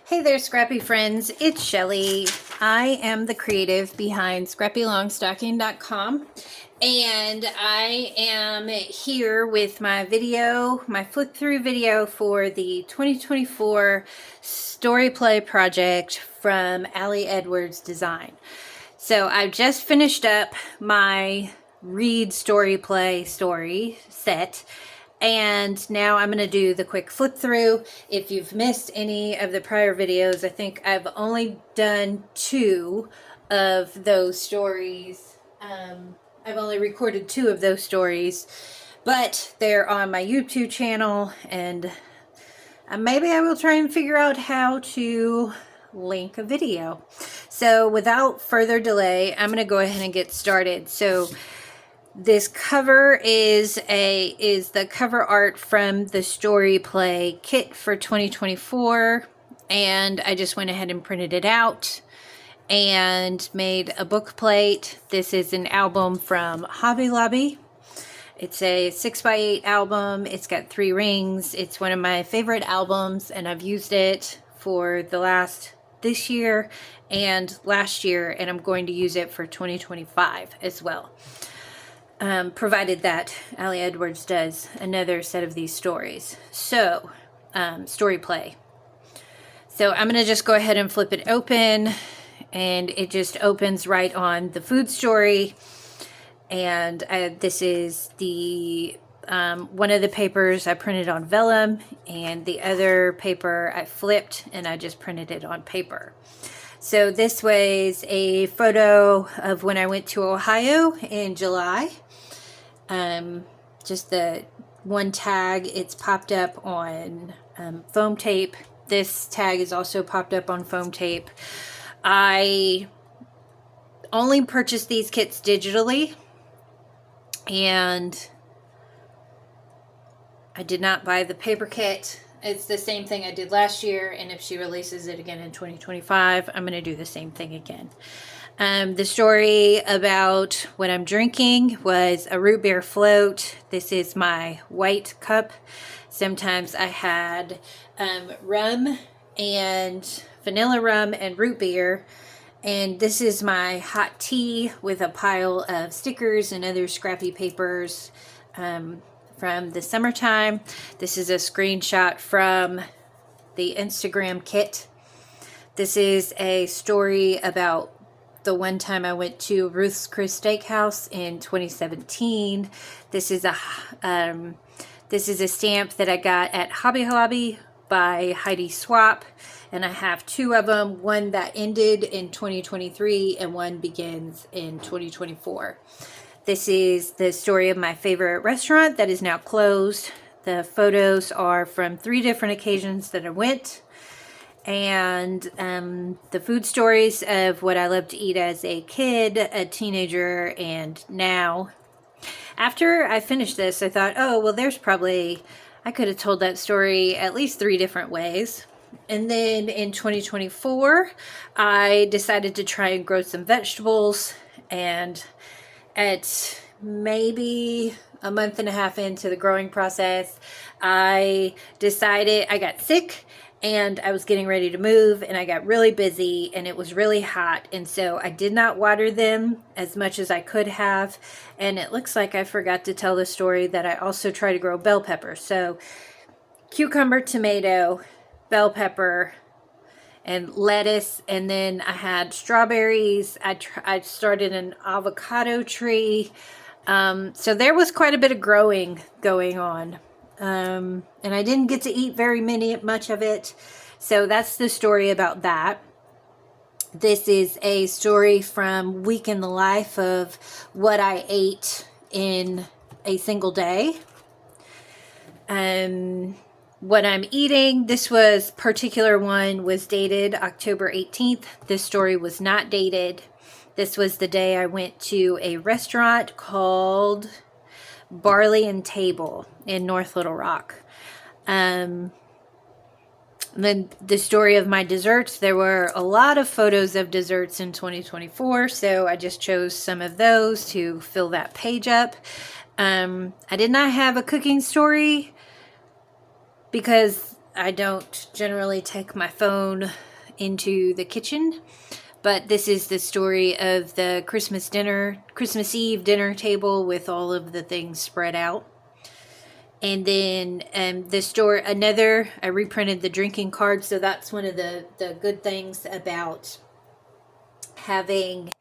Hey there, Scrappy friends. It's Shelly. I am the creative behind scrappylongstocking.com, and I am here with my video, my flip through video for the 2024 story play project from Allie Edwards Design. So I've just finished up my read story play story set, and now I'm going to do the quick flip through. If you've missed any of the prior videos, I think I've only done 2 of those stories. I've only recorded 2 of those stories, but they're on my YouTube channel, and maybe I will try and figure out how to link a video. So without further delay, I'm going to go ahead and get started. So this cover is the cover art from the story play kit for 2024, and I just went ahead and printed it out and made a book plate. This is an album from Hobby Lobby. It's a 6x8 album. It's got 3 rings. It's one of my favorite albums, and I've used it for this year and last year, and I'm going to use it for 2025 as well. Provided that Allie Edwards does another set of these stories. So, story play. So I'm going to just go ahead and flip it open, and it just opens right on the food story. And this is the one of the papers I printed on vellum, and the other paper I flipped and I just printed it on paper. So this was a photo of when I went to Ohio in July. Just the one tag, it's popped up on foam tape. This tag is also popped up on foam tape. I only purchased these kits digitally, and I did not buy the paper kit. It's the same thing I did last year, and if she releases it again in 2025, I'm going to do the same thing again. The story about what I'm drinking was a root beer float. This is my white cup. Sometimes I had rum and vanilla rum and root beer. And this is my hot tea with a pile of stickers and other scrappy papers from the summertime. This is a screenshot from the Instagram kit. This is a story about the one time I went to Ruth's Chris Steakhouse in 2017. This is a stamp that I got at Hobby Lobby by Heidi Swap, and I have 2 of them, one that ended in 2023 and one begins in 2024. This is the story of my favorite restaurant that is now closed. The photos are from 3 different occasions that I went, and the food stories of what I loved to eat as a kid, a teenager, and now. After I finished this, I thought, oh, well, I could have told that story at least 3 different ways. And then in 2024, I decided to try and grow some vegetables, and at maybe a month and a half into the growing process, I decided I got sick, and I was getting ready to move, and I got really busy, and it was really hot, and so I did not water them as much as I could have. And it looks like I forgot to tell the story that I also try to grow bell pepper. So cucumber, tomato, bell pepper, and lettuce, and then I had strawberries. I started an avocado tree. So there was quite a bit of growing going on. And I didn't get to eat much of it. So that's the story about that. This is a story from Week in the Life of what I ate in a single day. What I'm eating, this particular one was dated October 18th. This story was not dated. This was the day I went to a restaurant called Barley and Table in North Little Rock. Then the story of my desserts, there were a lot of photos of desserts in 2024, so I just chose some of those to fill that page up. I did not have a cooking story because I don't generally take my phone into the kitchen, but this is the story of the Christmas Eve dinner table with all of the things spread out. And then I reprinted the drinking card. So that's one of the good things about having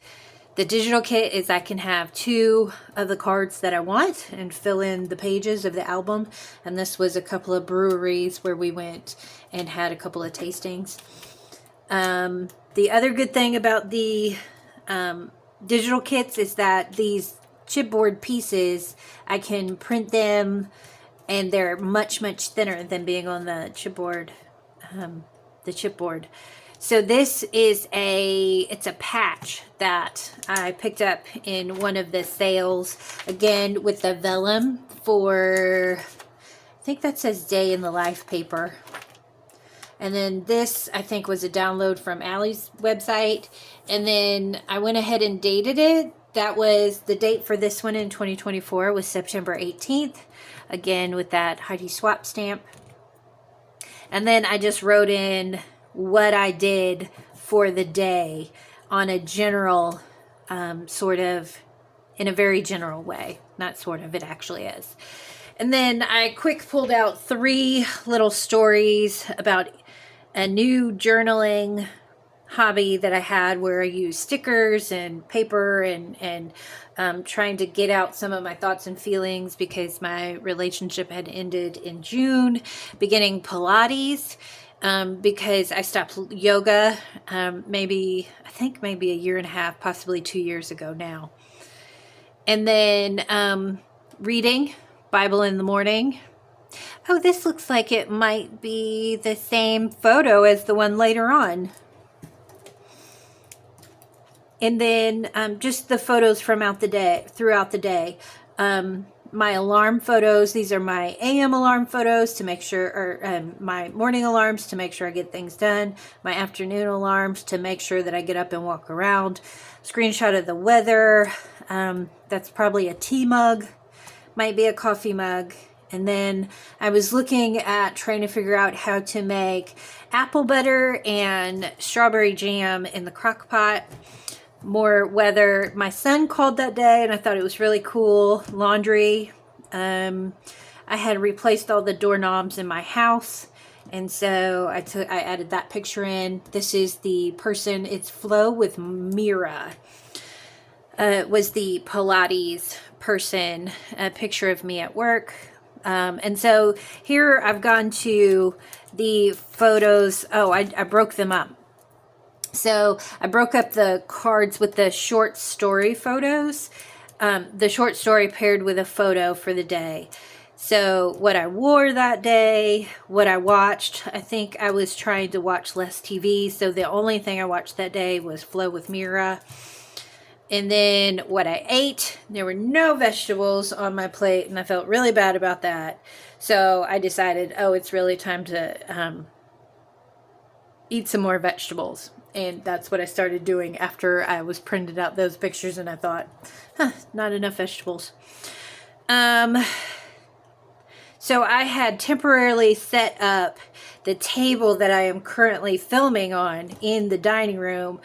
the digital kit is I can have 2 of the cards that I want and fill in the pages of the album. And this was a couple of breweries where we went and had a couple of tastings. The other good thing about the digital kits is that these chipboard pieces, I can print them and they're much, much thinner than being on the chipboard. So this is it's a patch that I picked up in one of the sales, again with the vellum for, I think that says Day in the Life paper. And then this, I think, was a download from Allie's website. And then I went ahead and dated it. That was the date for this one in 2024 was September 18th. Again, with that Heidi Swap stamp. And then I just wrote in what I did for the day on a general, sort of, in a very general way. Not sort of, it actually is. And then I quick pulled out 3 little stories about a new journaling hobby that I had where I used stickers and paper and trying to get out some of my thoughts and feelings because my relationship had ended in June, beginning Pilates. Because I stopped yoga, maybe a year and a half, possibly 2 years ago now. And then, reading Bible in the morning. Oh, this looks like it might be the same photo as the one later on. And then, just the photos throughout the day. My alarm photos, these are my AM alarm photos to make sure, or my morning alarms to make sure I get things done, my afternoon alarms to make sure that I get up and walk around, screenshot of the weather, that's probably a tea mug, might be a coffee mug, and then I was looking at trying to figure out how to make apple butter and strawberry jam in the crock pot. More weather. My son called that day and I thought it was really cool. Laundry. I had replaced all the doorknobs in my house, and so I added that picture in. This is the person, it's Flo with Mira. Was the Pilates person, a picture of me at work. And so here I've gone to the photos. Oh, I broke them up. So I broke up the cards with the short story photos, the short story paired with a photo for the day. So what I wore that day, what I watched, I think I was trying to watch less TV. So the only thing I watched that day was Flow with Mira. And then what I ate, there were no vegetables on my plate and I felt really bad about that. So I decided, oh, it's really time to eat some more vegetables. And that's what I started doing after I was printed out those pictures and I thought, not enough vegetables. So I had temporarily set up the table that I am currently filming on in the dining room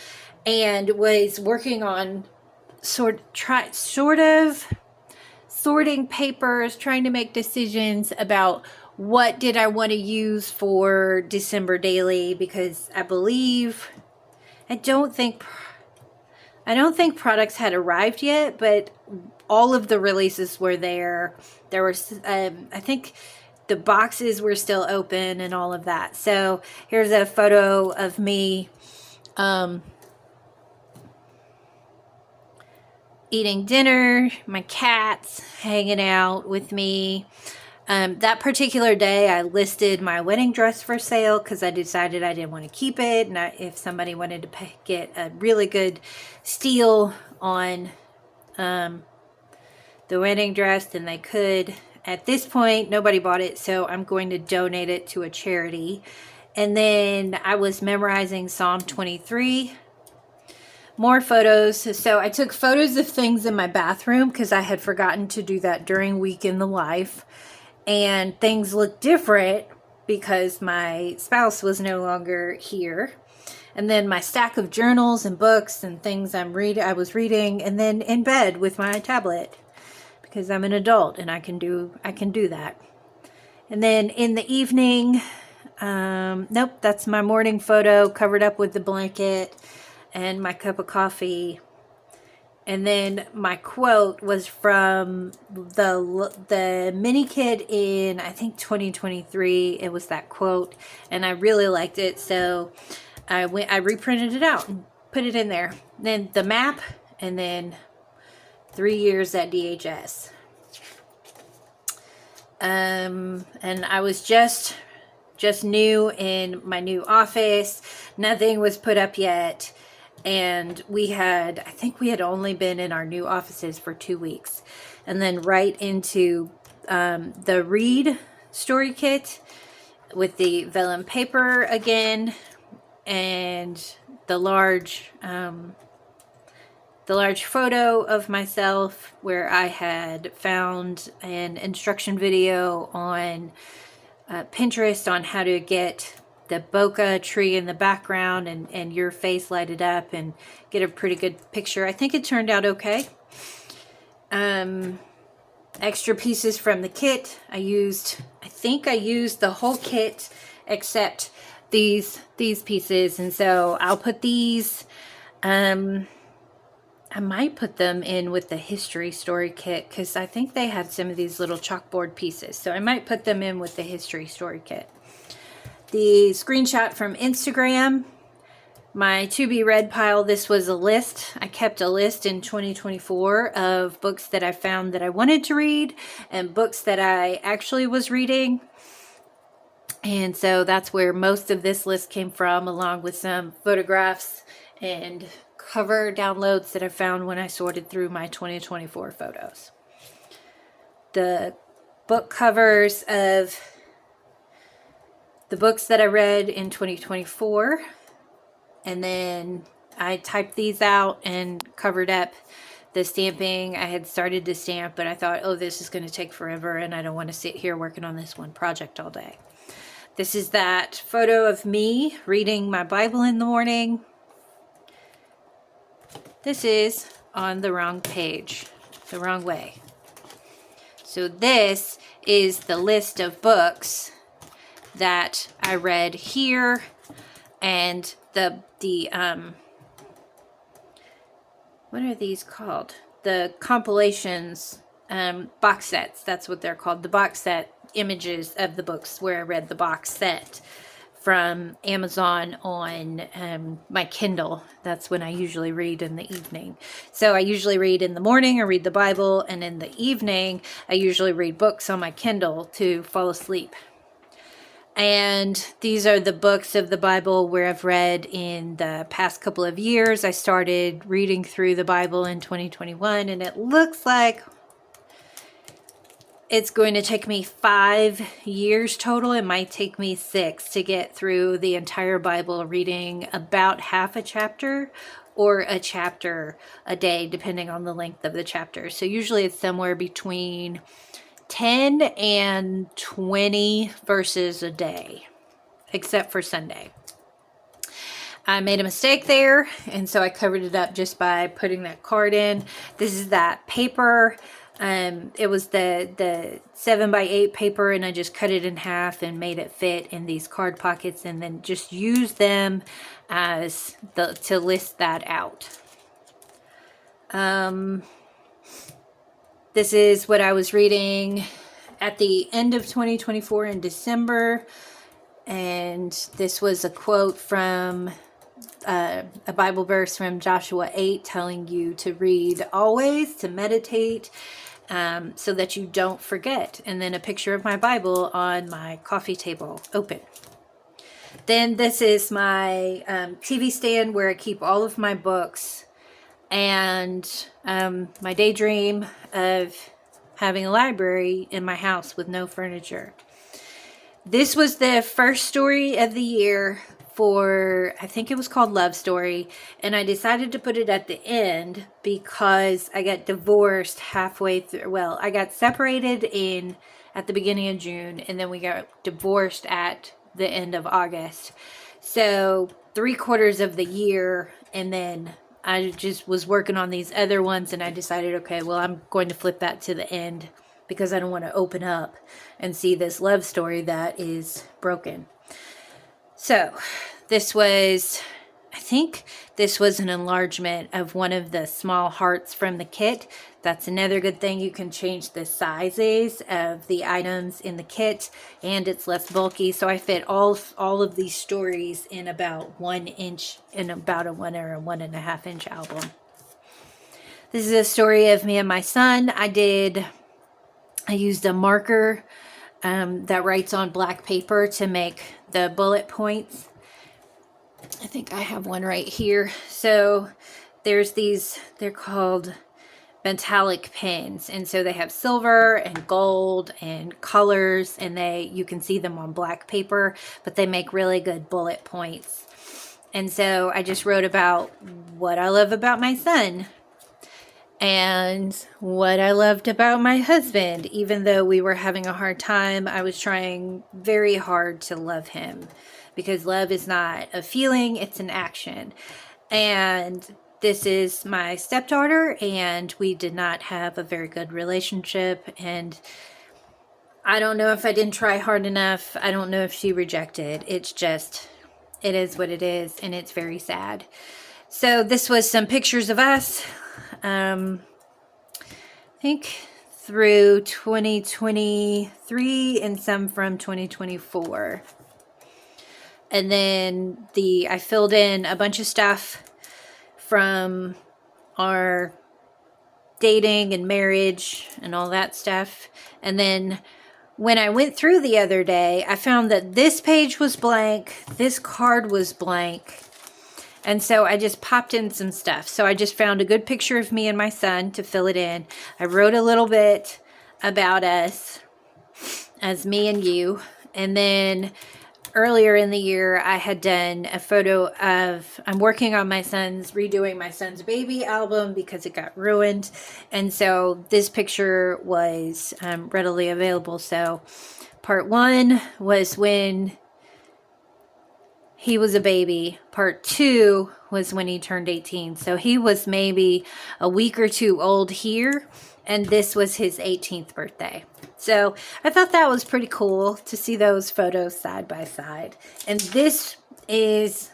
and was working on sort of sorting papers, trying to make decisions about what did I want to use for December daily, because I don't think products had arrived yet, but all of the releases were there. There was, I think the boxes were still open and all of that. So here's a photo of me eating dinner, my cats hanging out with me. That particular day, I listed my wedding dress for sale because I decided I didn't want to keep it. And if somebody wanted to get a really good steal on the wedding dress, then they could. At this point, nobody bought it, so I'm going to donate it to a charity. And then I was memorizing Psalm 23. More photos. So I took photos of things in my bathroom because I had forgotten to do that during Week in the Life. And things look different because my spouse was no longer here. And then my stack of journals and books and things I was reading, and then in bed with my tablet because I'm an adult and I can do that. And then in the evening, nope, that's my morning photo covered up with the blanket and my cup of coffee. And then my quote was from the mini kit in, I think, 2023. It was that quote, and I really liked it, so I reprinted it out and put it in there. Then the map, and then 3 years at DHS. And I was just new in my new office. Nothing was put up yet. And I think we had only been in our new offices for 2 weeks. And then right into the Read story kit with the vellum paper again, and the large photo of myself where I had found an instruction video on Pinterest on how to get the bokeh tree in the background and your face lighted up and get a pretty good picture. I think it turned out okay. Extra pieces from the kit. I think I used the whole kit except these pieces, and so I'll put these, I might put them in with the history story kit because I think they had some of these little chalkboard pieces, so I might put them in with the history story kit. The screenshot from Instagram, my to be read pile, this was a list. I kept a list in 2024 of books that I found that I wanted to read and books that I actually was reading. And so that's where most of this list came from, along with some photographs and cover downloads that I found when I sorted through my 2024 photos. The book covers of the books that I read in 2024, and then I typed these out and covered up the stamping. I had started to stamp, but I thought, oh, this is going to take forever, and I don't want to sit here working on this one project all day. This is that photo of me reading my Bible in the morning. This is on the wrong page, the wrong way. So this is the list of books that I read here, and the what are these called? The compilations, box sets. That's what they're called. The box set images of the books where I read the box set from Amazon on my Kindle. That's when I usually read in the evening. So I usually read in the morning, I read the Bible, and in the evening I usually read books on my Kindle to fall asleep. And these are the books of the Bible where I've read in the past couple of years. I started reading through the Bible in 2021, and it looks like it's going to take me 5 years total. It might take me 6 to get through the entire Bible, reading about half a chapter or a chapter a day, depending on the length of the chapter. So usually it's somewhere between 10 and 20 verses a day, except for Sunday. I made a mistake there, and so I covered it up just by putting that card in. This is that paper. It was the 7x8 paper, and I just cut it in half and made it fit in these card pockets, and then just use them as to list that out. This is what I was reading at the end of 2024 in December, and this was a quote from a Bible verse from Joshua 8 telling you to read always, to meditate, so that you don't forget. And then a picture of my Bible on my coffee table open. Then this is my TV stand where I keep all of my books, and my daydream of having a library in my house with no furniture. This was the first story of the year for, I think it was called Love Story, and I decided to put it at the end because I got divorced halfway through. Well, I got separated in at the beginning of June, and then we got divorced at the end of August. So 3/4 of the year, and then I just was working on these other ones, and I decided, okay, well, I'm going to flip that to the end because I don't want to open up and see this love story that is broken. So this was, I think this was an enlargement of one of the small hearts from the kit. That's another good thing. You can change the sizes of the items in the kit, and it's less bulky. So I fit all of these stories in about 1 inch, in about a 1 or a 1.5 inch album. This is a story of me and my son. I used a marker that writes on black paper to make the bullet points. I think I have one right here. So there's these, they're called metallic pens, and so they have silver and gold and colors, and you can see them on black paper, but they make really good bullet points. And so I just wrote about what I love about my son and what I loved about my husband. Even though we were having a hard time, I was trying very hard to love him, because love is not a feeling, it's an action. And this is my stepdaughter, and we did not have a very good relationship, and I don't know if I didn't try hard enough. I don't know if she rejected. It's just, it is what it is, and it's very sad. So this was some pictures of us, I think through 2023 and some from 2024. And then I filled in a bunch of stuff from our dating and marriage and all that stuff. And then when I went through the other day, I found that this page was blank, this card was blank, and so I just popped in some stuff. So I just found a good picture of me and my son to fill it in. I wrote a little bit about us as me and you, and then earlier in the year, I had done a photo of, I'm working on redoing my son's baby album because it got ruined. And so this picture was readily available. So part 1 was when he was a baby. Part 2 was when he turned 18. So he was maybe a week or 2 old here, and this was his 18th birthday. So I thought that was pretty cool to see those photos side by side. And this is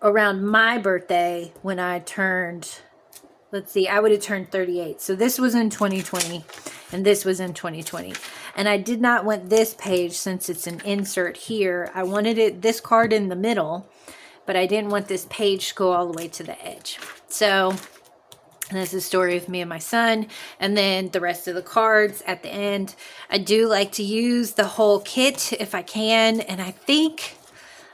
around my birthday when I turned, let's see, I would have turned 38. So this was in 2020, and this was in 2020. And I did not want this page, since it's an insert here. I wanted this card in the middle, but I didn't want this page to go all the way to the edge. So this is a story of me and my son, and then the rest of the cards at the end. I do like to use the whole kit if I can, and I think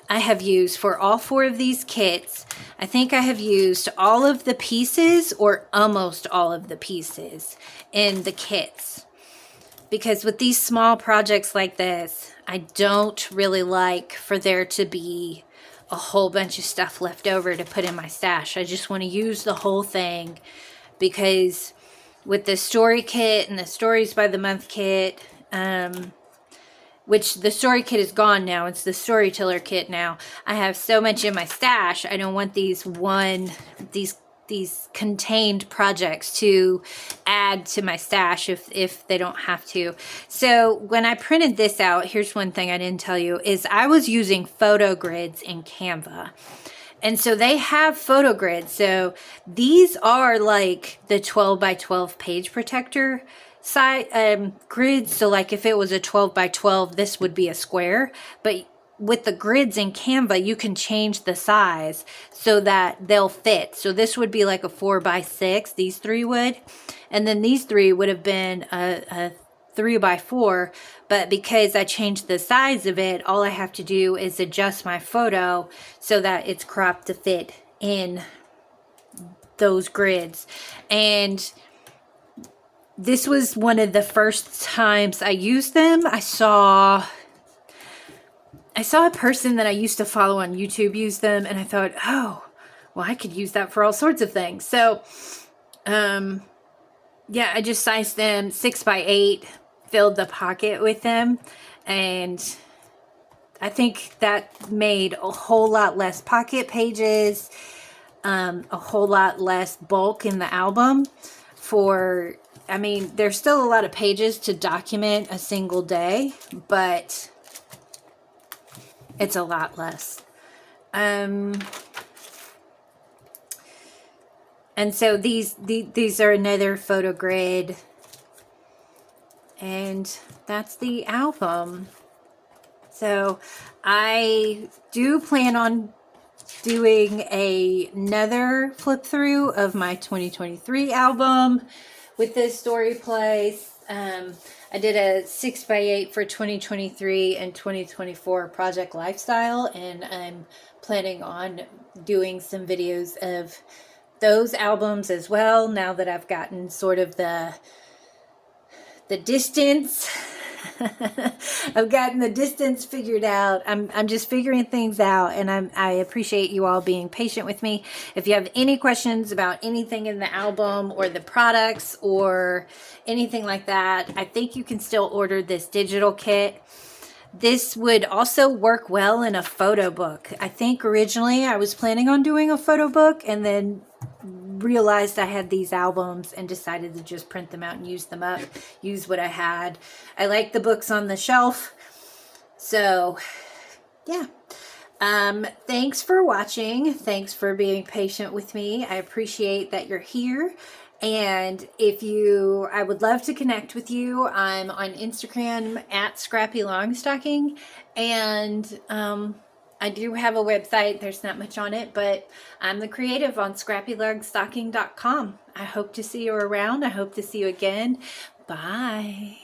I have used, for all 4 of these kits, I think I have used all of the pieces, or almost all of the pieces in the kits. Because with these small projects like this, I don't really like for there to be a whole bunch of stuff left over to put in my stash. I just want to use the whole thing, because with the story kit and the stories by the month kit, which the story kit is gone now, it's the storyteller kit now. I have so much in my stash. I don't want these contained projects to add to my stash if they don't have to. So when I printed this out, here's one thing I didn't tell you, is I was using photo grids in Canva. And so they have photo grids. So these are like the 12 by 12 page protector grids. So like if it was a 12 by 12, this would be a square. But with the grids in Canva, you can change the size so that they'll fit. So this would be like a 4 by 6, these 3 would. And then these 3 would have been a 3 by 4. But because I changed the size of it, all I have to do is adjust my photo so that it's cropped to fit in those grids. And this was one of the first times I used them. I saw a person that I used to follow on YouTube use them, and I thought, oh, well, I could use that for all sorts of things. So, yeah, I just sized them 6 by 8, filled the pocket with them, and I think that made a whole lot less pocket pages, a whole lot less bulk in the album. I mean, there's still a lot of pages to document a single day, but it's a lot less. And so these are another photo grid, and that's the album. So I do plan on doing another flip through of my 2023 album with this story place. I did a 6x8 for 2023 and 2024 project lifestyle, and I'm planning on doing some videos of those albums as well, now that I've gotten sort of the distance. I've gotten the distance figured out. I'm just figuring things out, and I appreciate you all being patient with me. If you have any questions about anything in the album or the products or anything like that, I think you can still order this digital kit. This would also work well in a photo book. I think originally I was planning on doing a photo book, and then realized I had these albums and decided to just print them out and use them up, use what I had. I like the books on the shelf. So yeah. Thanks for watching. Thanks for being patient with me. I appreciate that you're here. And I would love to connect with you. I'm on Instagram at Scrappy Longstocking, and I do have a website. There's not much on it, but I'm the creative on scrappylongstocking.com. I hope to see you around. I hope to see you again. Bye.